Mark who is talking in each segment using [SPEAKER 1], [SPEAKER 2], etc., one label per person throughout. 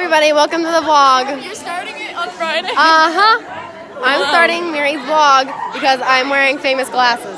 [SPEAKER 1] everybody, welcome to the vlog.
[SPEAKER 2] You're starting it on Friday?
[SPEAKER 1] I'm starting Mary's vlog because I'm wearing famous glasses.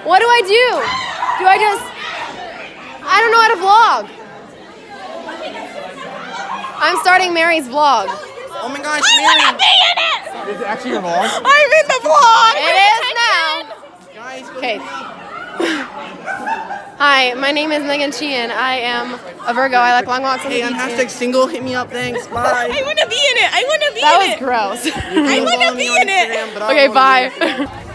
[SPEAKER 1] What do I do? I don't know how to vlog. I'm starting Mary's vlog.
[SPEAKER 3] Oh my gosh,
[SPEAKER 2] I
[SPEAKER 3] Mary!
[SPEAKER 2] wanna be in it!
[SPEAKER 3] Is it actually your vlog?
[SPEAKER 2] I'm in the vlog!
[SPEAKER 1] It is now.
[SPEAKER 3] Guys,
[SPEAKER 1] Okay. Hi, my name is Megan Sheehan. I am a Virgo. I like long walks on the
[SPEAKER 3] Hey, I'm
[SPEAKER 1] beach.
[SPEAKER 3] hashtag single. Hit me up. Thanks. Bye.
[SPEAKER 2] I wanna be in it! I wanna be
[SPEAKER 1] That
[SPEAKER 2] in
[SPEAKER 1] was
[SPEAKER 2] it!
[SPEAKER 1] gross.
[SPEAKER 2] I wanna be in it!
[SPEAKER 1] Okay, bye.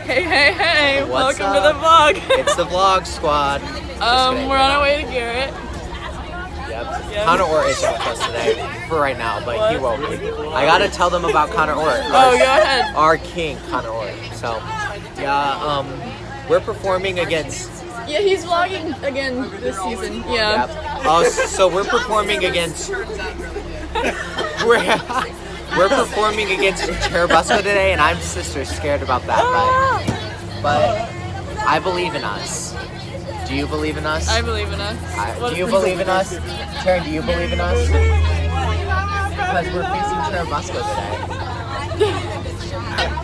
[SPEAKER 2] Hey,
[SPEAKER 4] What's
[SPEAKER 2] welcome to the
[SPEAKER 4] up?
[SPEAKER 2] vlog.
[SPEAKER 4] It's the vlog squad.
[SPEAKER 2] We're on our way to Garrett.
[SPEAKER 4] Yep. Connor Orr isn't with us today for right now, but he won't be. I gotta tell them about Connor Orr.
[SPEAKER 2] Oh, go ahead.
[SPEAKER 4] Our king, Connor Orr. So, yeah, we're performing against.
[SPEAKER 2] Yeah, he's vlogging again this season. Yeah.
[SPEAKER 4] Yep. So we're performing against. We're performing against Cherubusco today, and I'm sister scared about that, but I believe in us. Do you believe in us?
[SPEAKER 2] I believe in us.
[SPEAKER 4] Do you believe in us? Taryn, do you believe in us? Because we're facing Cherubusco today.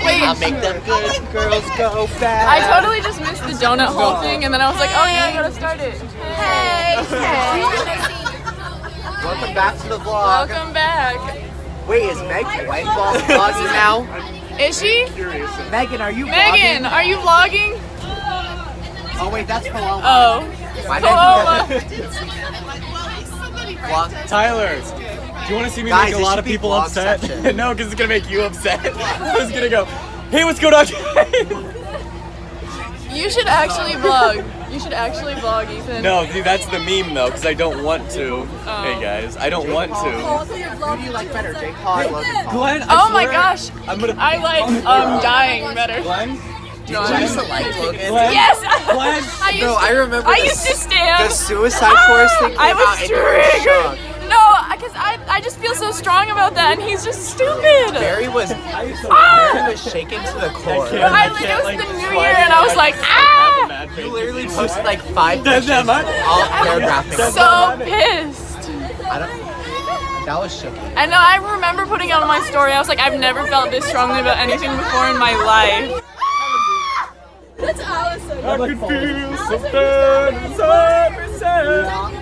[SPEAKER 2] Wait,
[SPEAKER 4] I'll make them good girls go fast.
[SPEAKER 2] I totally just missed the donut hole thing, and then I was like, oh yeah, I gotta start it. Hey!
[SPEAKER 4] Welcome back to the vlog.
[SPEAKER 2] Welcome back.
[SPEAKER 4] Wait, is Meg white vlogging now?
[SPEAKER 2] Is she?
[SPEAKER 4] Megan, are you
[SPEAKER 2] Megan, are you vlogging?
[SPEAKER 4] Oh wait, that's Paloma.
[SPEAKER 2] Oh.
[SPEAKER 4] My
[SPEAKER 2] Paloma.
[SPEAKER 4] Vlog.
[SPEAKER 5] Tyler, do you want to see me
[SPEAKER 4] Guys,
[SPEAKER 5] make a
[SPEAKER 4] it
[SPEAKER 5] lot
[SPEAKER 4] should
[SPEAKER 5] of
[SPEAKER 4] be
[SPEAKER 5] people
[SPEAKER 4] vlog
[SPEAKER 5] upset?
[SPEAKER 4] section.
[SPEAKER 5] No, because it's going to make you upset. I was going to go, hey, what's going on?
[SPEAKER 2] You should actually vlog. You should actually vlog, Ethan.
[SPEAKER 5] No, dude, that's the meme, though, because I don't want to. Hey, guys, I don't want to.
[SPEAKER 4] Who do you like better, Jake Paul or Logan Paul?
[SPEAKER 5] Glenn,
[SPEAKER 2] Oh my gosh.
[SPEAKER 5] I'm gonna...
[SPEAKER 2] I like dying better.
[SPEAKER 5] Glenn?
[SPEAKER 4] Do you used to like Logan?
[SPEAKER 5] Glenn?
[SPEAKER 2] Yes!
[SPEAKER 5] Glenn?
[SPEAKER 4] No, I remember
[SPEAKER 2] I
[SPEAKER 4] the
[SPEAKER 2] used to stand.
[SPEAKER 4] the Suicide Forest thing came
[SPEAKER 2] I was
[SPEAKER 4] out and you were
[SPEAKER 2] triggered.
[SPEAKER 4] shocked.
[SPEAKER 2] No, because I just feel so strong about that, and he's just stupid.
[SPEAKER 4] Mary was shaken to the core.
[SPEAKER 2] It was the new year, and I was like, ah!
[SPEAKER 4] You literally posted like 5
[SPEAKER 5] That's
[SPEAKER 4] pictures,
[SPEAKER 5] not much.
[SPEAKER 4] all paragraphing.
[SPEAKER 2] So pissed.
[SPEAKER 4] I don't. That was shocking.
[SPEAKER 2] And I remember putting it on my story. I was like, I've never felt this strongly about anything before in my life. That's Allison.
[SPEAKER 5] I could feel something inside myself.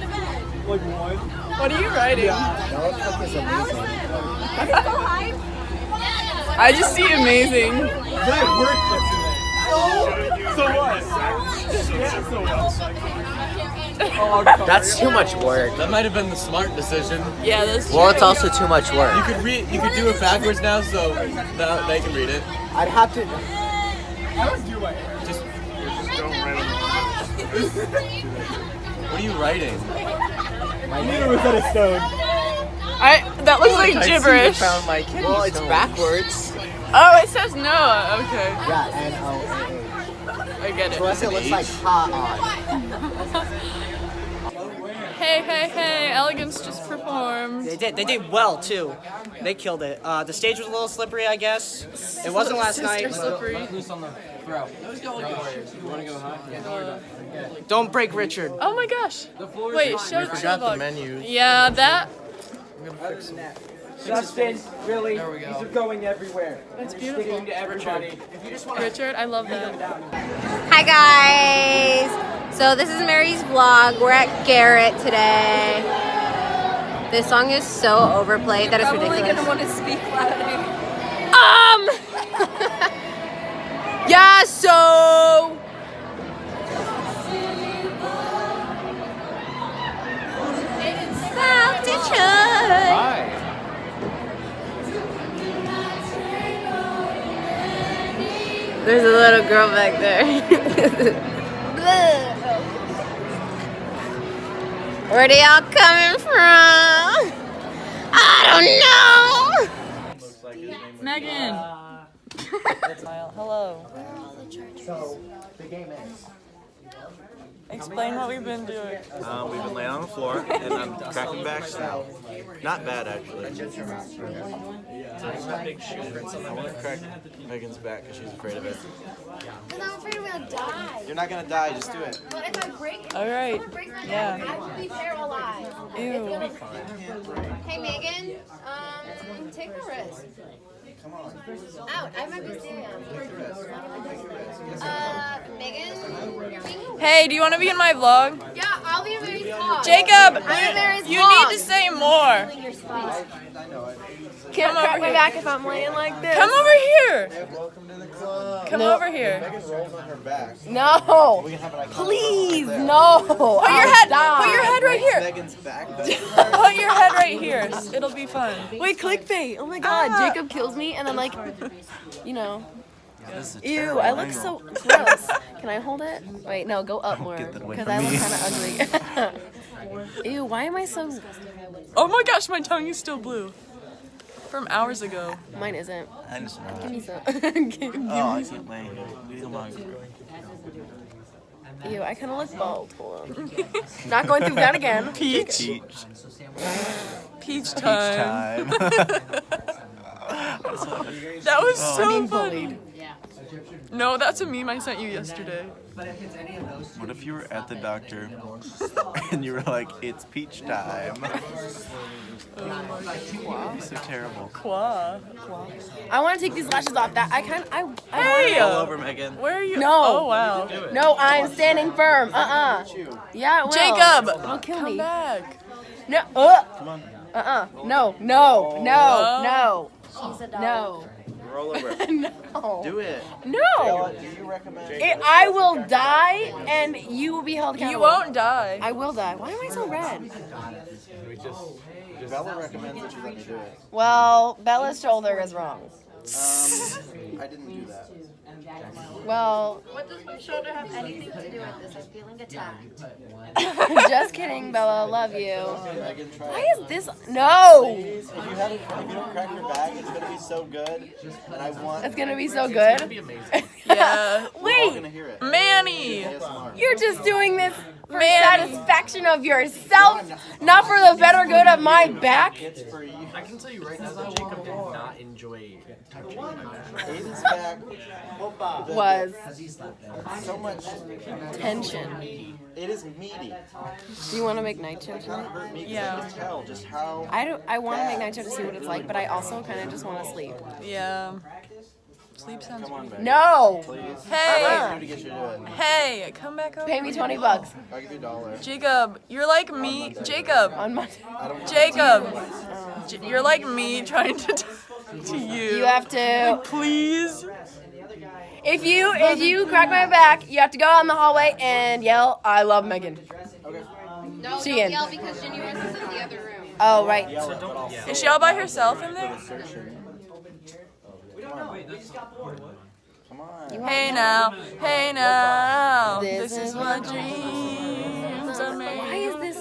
[SPEAKER 5] Like one.
[SPEAKER 2] What are you writing?
[SPEAKER 4] That look is amazing.
[SPEAKER 2] I just see amazing.
[SPEAKER 5] That worked yesterday. So what? Oh,
[SPEAKER 4] That's too much work.
[SPEAKER 5] that might have been the smart decision.
[SPEAKER 2] Yeah, that's true.
[SPEAKER 4] Well, it's also too much work.
[SPEAKER 5] You could read. You could do it backwards now, so that they can read it.
[SPEAKER 4] I'd have to.
[SPEAKER 5] Just don't write on What are you writing?
[SPEAKER 4] My name was at a stone.
[SPEAKER 2] That looks like gibberish.
[SPEAKER 5] Found my kidney
[SPEAKER 4] Well, it's
[SPEAKER 5] stone.
[SPEAKER 4] backwards.
[SPEAKER 2] Oh, it says Noah. Okay,
[SPEAKER 4] Yeah, N-O-A-A.
[SPEAKER 2] I get
[SPEAKER 4] Unless
[SPEAKER 2] it.
[SPEAKER 4] it looks like ha on.
[SPEAKER 2] Hey, Elegance just performed.
[SPEAKER 6] They did well too. They killed it. The stage was a little slippery, I guess. It wasn't last
[SPEAKER 2] Sister
[SPEAKER 6] night.
[SPEAKER 2] slippery.
[SPEAKER 6] Don't break Richard.
[SPEAKER 2] Oh my gosh. Wait, show the
[SPEAKER 5] Forgot the
[SPEAKER 2] vlog.
[SPEAKER 5] menu.
[SPEAKER 2] Yeah, that.
[SPEAKER 6] Justin, really? These are going everywhere.
[SPEAKER 2] That's beautiful.
[SPEAKER 6] To everybody.
[SPEAKER 2] Richard, I love that.
[SPEAKER 1] Hi guys. So this is Mary's vlog. We're at Garrett today. This song is so overplayed that it's ridiculous.
[SPEAKER 2] I'm only gonna want to speak louder.
[SPEAKER 1] Yeah, so South Detroit. There's a little girl back there. Where are y'all coming from? I don't know.
[SPEAKER 2] Megan. Hello.
[SPEAKER 4] So, the game is.
[SPEAKER 2] Explain what we've been doing.
[SPEAKER 5] We've been laying on the floor, and I'm cracking backs now. Not bad, actually. I want to crack Megan's back because she's afraid of it.
[SPEAKER 1] Because I'm afraid I'm going to die.
[SPEAKER 5] You're not going to die, just do it.
[SPEAKER 1] But if I break,
[SPEAKER 2] All right.
[SPEAKER 1] I will be paralyzed.
[SPEAKER 2] Ew.
[SPEAKER 1] Hey, Megan, take a risk.
[SPEAKER 5] Come on.
[SPEAKER 1] Out. I might be standing on Megan?
[SPEAKER 2] Hey, do you want to be in my vlog?
[SPEAKER 1] Yeah, I'll be in Mary's vlog.
[SPEAKER 2] Jacob,
[SPEAKER 1] I'm in Mary's
[SPEAKER 2] you
[SPEAKER 1] vlog.
[SPEAKER 2] need to say more.
[SPEAKER 1] Can't crack my back if I'm laying like this.
[SPEAKER 2] Come over here.
[SPEAKER 5] Welcome to the club.
[SPEAKER 2] Come over here.
[SPEAKER 5] Megan rolls on her back.
[SPEAKER 1] No.
[SPEAKER 5] We can have an iconic
[SPEAKER 1] Please,
[SPEAKER 5] photo there.
[SPEAKER 1] no.
[SPEAKER 2] Put your head right here.
[SPEAKER 5] Megan's back.
[SPEAKER 2] Put your head right here. It'll be fun.
[SPEAKER 1] Wait, clickbait. Oh my god. Jacob kills me and then like, you know. Ew, I look so gross. Can I hold it? Wait, no, go up more. Because I look kind of ugly. Ew, why am I so...
[SPEAKER 2] Oh my gosh, my tongue is still blue. From hours ago.
[SPEAKER 1] Mine isn't.
[SPEAKER 5] I just know.
[SPEAKER 1] Give me some.
[SPEAKER 5] Oh, I keep laying here. Come on.
[SPEAKER 1] Ew, I kind of look bald. Hold on. Not going through that again.
[SPEAKER 2] Peach. Peach time. That was so funny. No, that's a meme I sent you yesterday.
[SPEAKER 5] What if you were at the doctor and you were like, it's peach time? That'd be so terrible.
[SPEAKER 2] Qua.
[SPEAKER 1] I want to take these lashes off. That I
[SPEAKER 2] Hey!
[SPEAKER 5] All over, Megan.
[SPEAKER 2] Where are you?
[SPEAKER 1] No.
[SPEAKER 2] Oh, wow.
[SPEAKER 1] No, I'm standing firm. Yeah, it will.
[SPEAKER 2] Jacob!
[SPEAKER 1] It'll kill
[SPEAKER 2] Come
[SPEAKER 1] me.
[SPEAKER 2] back.
[SPEAKER 1] No.
[SPEAKER 5] Come on.
[SPEAKER 1] No. No.
[SPEAKER 5] Roll over.
[SPEAKER 1] No.
[SPEAKER 5] Do it.
[SPEAKER 1] No.
[SPEAKER 5] Do you recommend?
[SPEAKER 1] I will die, and you will be held accountable.
[SPEAKER 2] You won't die.
[SPEAKER 1] I will die. Why am I so red?
[SPEAKER 5] Bella recommends that you let me do it.
[SPEAKER 1] Well, Bella's shoulder is wrong.
[SPEAKER 5] I didn't do that.
[SPEAKER 1] Well,
[SPEAKER 7] What does my shoulder have anything to do with this? I'm feeling attacked.
[SPEAKER 1] just kidding, Bella. Love you.
[SPEAKER 5] Megan, try
[SPEAKER 1] Why
[SPEAKER 5] it.
[SPEAKER 1] is this? No.
[SPEAKER 5] Please, if you don't crack your bag, it's gonna be so good. And I want.
[SPEAKER 1] It's gonna be so good.
[SPEAKER 2] Yeah.
[SPEAKER 5] We're all gonna
[SPEAKER 1] Wait,
[SPEAKER 5] hear it.
[SPEAKER 2] Manny.
[SPEAKER 5] ASMR.
[SPEAKER 1] you're just doing this for
[SPEAKER 2] Manny.
[SPEAKER 1] satisfaction of yourself, not for the better good of my back.
[SPEAKER 5] It's for you.
[SPEAKER 4] I can tell you right now that Jacob did not enjoy touching
[SPEAKER 5] Aiden's back
[SPEAKER 1] Was
[SPEAKER 5] so much.
[SPEAKER 1] tension.
[SPEAKER 5] It is meaty.
[SPEAKER 1] Do you want to make night show
[SPEAKER 5] It's not
[SPEAKER 1] tonight?
[SPEAKER 5] hurt me 'cause
[SPEAKER 2] Yeah.
[SPEAKER 5] I can tell just how.
[SPEAKER 1] I want to make night show to see what it's like, but I also kind of just want to sleep.
[SPEAKER 2] Yeah. Sleep sounds
[SPEAKER 5] Come on,
[SPEAKER 2] pretty
[SPEAKER 5] Megan.
[SPEAKER 1] No.
[SPEAKER 5] Please.
[SPEAKER 2] Hey.
[SPEAKER 5] I'll to get you to do it.
[SPEAKER 2] Hey, come back over.
[SPEAKER 1] Pay me $20
[SPEAKER 5] I'll give you $1.
[SPEAKER 2] Jacob, you're like me. Jacob.
[SPEAKER 1] on my.
[SPEAKER 5] I don't want
[SPEAKER 2] Jacob. You're like me trying to talk to you.
[SPEAKER 1] You have to.
[SPEAKER 2] Please.
[SPEAKER 1] If you crack my back, you have to go out in the hallway and yell, "I love Megan."
[SPEAKER 5] Okay.
[SPEAKER 7] No,
[SPEAKER 1] She
[SPEAKER 7] don't
[SPEAKER 1] in.
[SPEAKER 7] yell because Ginny Rose is in the other room.
[SPEAKER 1] Oh right.
[SPEAKER 5] Yell it, but I'll
[SPEAKER 2] Is she all by herself in there?
[SPEAKER 5] Come on.
[SPEAKER 2] Hey now, this is what dreams are made.
[SPEAKER 1] Why is this?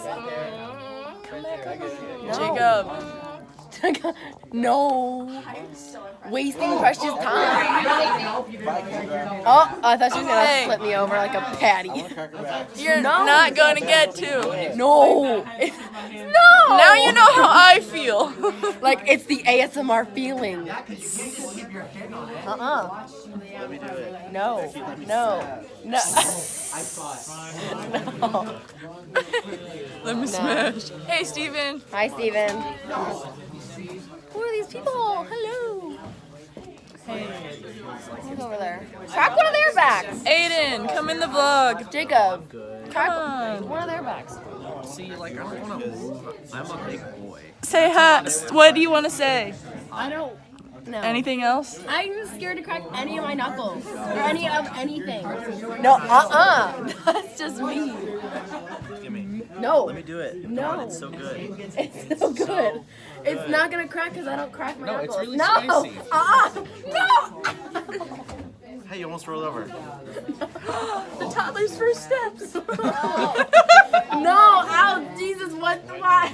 [SPEAKER 2] Jacob,
[SPEAKER 1] No. Wasting precious time.
[SPEAKER 5] Bye, Kendra.
[SPEAKER 1] Oh, I thought she was gonna
[SPEAKER 2] Hey.
[SPEAKER 1] flip me over like a patty.
[SPEAKER 5] Crack her back.
[SPEAKER 2] you're
[SPEAKER 1] No.
[SPEAKER 2] not gonna get to.
[SPEAKER 1] No. No.
[SPEAKER 2] Now you know how I feel.
[SPEAKER 1] Like it's the ASMR feeling.
[SPEAKER 5] Let me do it.
[SPEAKER 1] No. No. No. No.
[SPEAKER 2] Let me smash. Hey, Steven.
[SPEAKER 1] Hi, Steven. Who are these people? Hello. Who's over there? Crack one of their backs.
[SPEAKER 2] Aiden, come in the vlog.
[SPEAKER 1] Jacob. Crack
[SPEAKER 2] on.
[SPEAKER 1] one of their backs.
[SPEAKER 4] See, like, I don't want to move. I'm a big boy.
[SPEAKER 2] Say hi. What do you want to say?
[SPEAKER 1] I don't know.
[SPEAKER 2] Anything else?
[SPEAKER 1] I'm scared to crack any of my knuckles or any of anything. No, That's just me.
[SPEAKER 5] Give me.
[SPEAKER 1] No.
[SPEAKER 5] Let me do it.
[SPEAKER 1] No.
[SPEAKER 5] Come on, it's so good.
[SPEAKER 1] It's so good. It's not gonna crack because I don't crack my knuckles.
[SPEAKER 4] it's really
[SPEAKER 1] no.
[SPEAKER 4] spicy.
[SPEAKER 1] No.
[SPEAKER 5] Hey, you almost rolled over.
[SPEAKER 2] The toddler's first steps.
[SPEAKER 1] No. Ow, Jesus, what the why?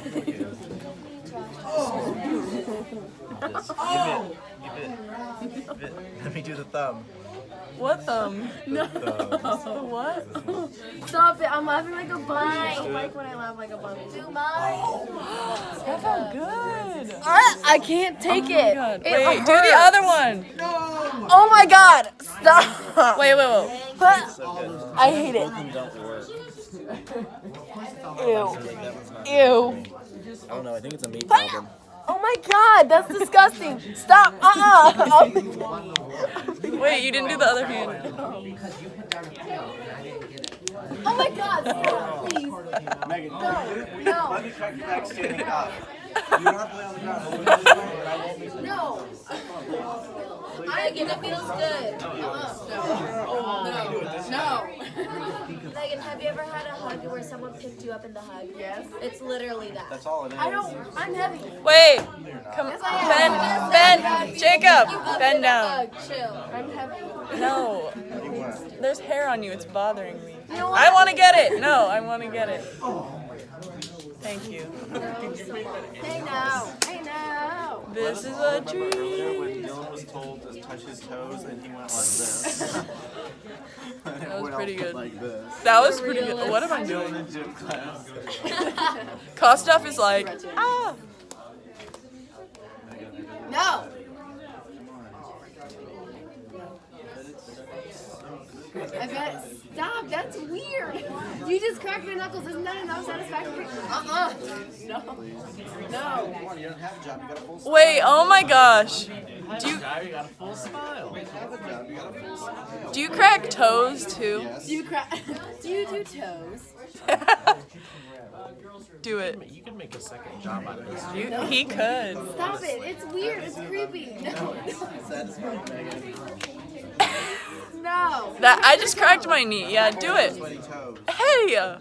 [SPEAKER 5] Give it. Let me do the thumb.
[SPEAKER 2] What No. What?
[SPEAKER 1] Stop it! I'm laughing like a bunny. I don't like when I laugh like a bunny. Do mine.
[SPEAKER 2] That felt good.
[SPEAKER 1] I can't take it.
[SPEAKER 2] God.
[SPEAKER 1] It
[SPEAKER 2] Wait,
[SPEAKER 1] hurts.
[SPEAKER 2] do the other one.
[SPEAKER 1] Oh my god! Stop!
[SPEAKER 2] Wait.
[SPEAKER 1] I hate it. Ew. Ew.
[SPEAKER 3] I don't know. I think it's a me problem.
[SPEAKER 1] Oh my god, that's disgusting. Stop.
[SPEAKER 2] Wait, you didn't do the other hand.
[SPEAKER 1] Oh my god, stop, please.
[SPEAKER 5] Megan,
[SPEAKER 1] No.
[SPEAKER 5] let me crack your back standing up. You don't have to lay on the ground.
[SPEAKER 1] No. Megan, it feels good. No.
[SPEAKER 7] Megan, have you ever had a hug where someone picked you up in the hug?
[SPEAKER 1] Yes.
[SPEAKER 7] It's literally that.
[SPEAKER 5] That's all it is.
[SPEAKER 1] I'm heavy.
[SPEAKER 2] Wait. Come. Ben. Jacob. Bend down.
[SPEAKER 7] Chill.
[SPEAKER 1] I'm heavy.
[SPEAKER 2] No. There's hair on you. It's bothering me. I want to get it. No, I want to get it. Thank you.
[SPEAKER 1] Hey now.
[SPEAKER 2] This is a
[SPEAKER 5] When
[SPEAKER 2] treat.
[SPEAKER 5] Dylan was told to touch his toes and he went like this.
[SPEAKER 2] That was pretty good.
[SPEAKER 5] Like this.
[SPEAKER 2] That was pretty good. What am I
[SPEAKER 5] Dylan
[SPEAKER 2] doing?
[SPEAKER 5] in gym class.
[SPEAKER 2] Kostov is like,
[SPEAKER 1] No. I bet. Stop. That's weird. You just cracked your knuckles. Isn't that enough satisfaction? No.
[SPEAKER 2] wait, oh my gosh. Do you crack toes too?
[SPEAKER 1] Do you do toes?
[SPEAKER 2] Do it.
[SPEAKER 3] You can make a second job out of this.
[SPEAKER 2] He could.
[SPEAKER 1] Stop it. It's weird. It's creepy. No.
[SPEAKER 2] That I just cracked my knee. Yeah, do it.
[SPEAKER 5] Sweaty toes.
[SPEAKER 2] Hey.
[SPEAKER 5] Your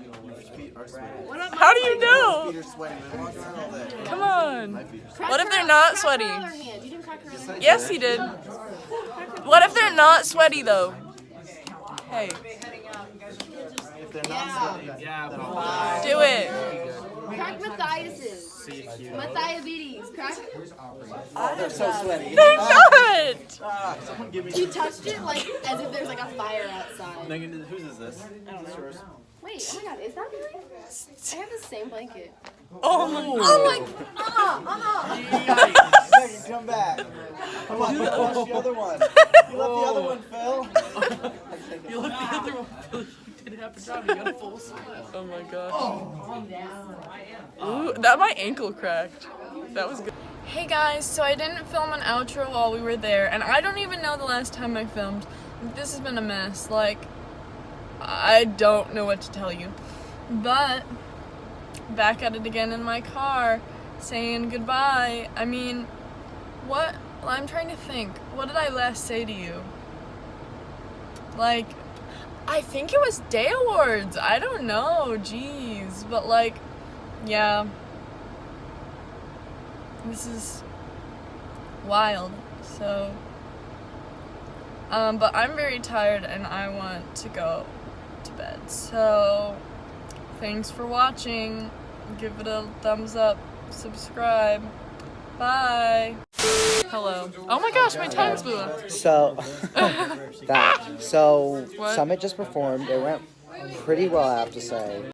[SPEAKER 5] feet are sweaty.
[SPEAKER 2] How do you know?
[SPEAKER 5] Feet are sweaty. They walk around all day.
[SPEAKER 2] Come on.
[SPEAKER 5] My feet are
[SPEAKER 2] What if they're not sweaty?
[SPEAKER 1] Crack her other hand. You didn't crack her other hand.
[SPEAKER 2] Yes, he did. What if they're not sweaty though? Hey,
[SPEAKER 5] If they're not sweaty, then I'll
[SPEAKER 2] do it.
[SPEAKER 1] Crack Matthias's. Matthiabetes. Crack.
[SPEAKER 5] They're so sweaty.
[SPEAKER 2] They're not.
[SPEAKER 5] Someone give me.
[SPEAKER 1] He touched it like as if there's like a fire outside.
[SPEAKER 5] Megan, whose is this?
[SPEAKER 1] I don't know. Wait, oh my god, is that mine? I have the same blanket.
[SPEAKER 2] Oh my.
[SPEAKER 5] Megan, come back. Come on, you watch the other one. You left the other one, Phil.
[SPEAKER 3] You left the other one. You did half a job. You got a full smile.
[SPEAKER 2] Oh my gosh. Ooh, that my ankle cracked. That was good. Hey guys, so I didn't film an outro while we were there, and I don't even know the last time I filmed. This has been a mess. Like, I don't know what to tell you. But, back at it again in my car, saying goodbye. I mean, what? Well, I'm trying to think. What did I last say to you? Like, I think it was Day Awards. I don't know. Jeez. But, like, yeah. This is wild. So, but I'm very tired and I want to go to bed. So, thanks for watching. Give it a thumbs up. Subscribe. Bye. Hello. Oh my gosh, my tongue's blew up.
[SPEAKER 4] So, So,
[SPEAKER 2] What?
[SPEAKER 4] Summit just performed. It went pretty well, I have to say.